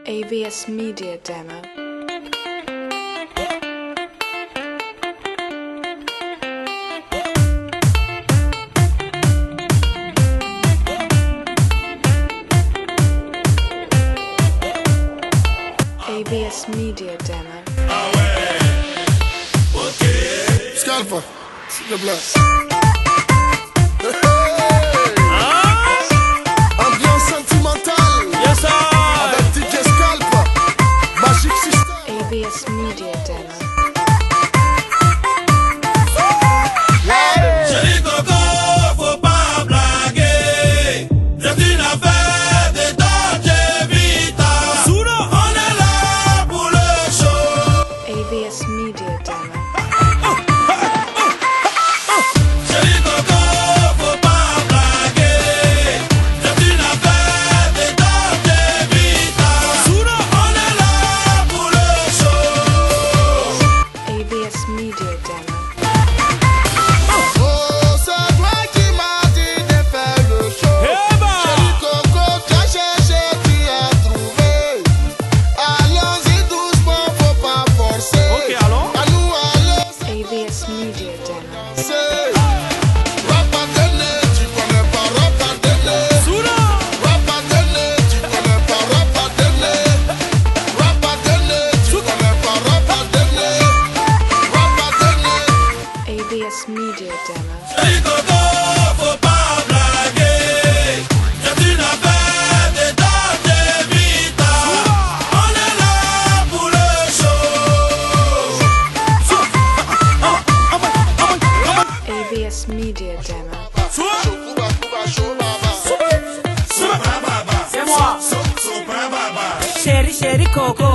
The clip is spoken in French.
AVS Media Demo. AVS Media Demo. Scalpa, s'il te plaît. Ambiance sentimentale. Yes, sir. Avec DJ Scalpa, Magic System. AVS Media Demo. Chérie Coco, faut pas blaguer. C'est une affaire de Dolce Vita. On est là pour le show. AVS Media Demo. Chérie Coco, faut pas blaguer. C'est une affaire de Dolce Vita. On est là pour le show. AVS Media Demo. Oh, c'est toi qui m'as dit de faire le show. Chérie Coco, t'as cherché, tu as trouvé. Allons-y doucement, faut pas forcer. Ok, allons. À nous, allons, AVS Media Demo. c'est Rapadene, tu connais pas Rapadene. Rapadene, tu connais pas Rapadene. Rapadene, tu connais pas Rapadene. Rapadene. AVS Media Demo. Chérie Coco, faut pas blaguer. C'est une affaire de Dolce Vita. On est là pour le show. AVS Media Demo. C'est moi. Chérie, chérie Coco.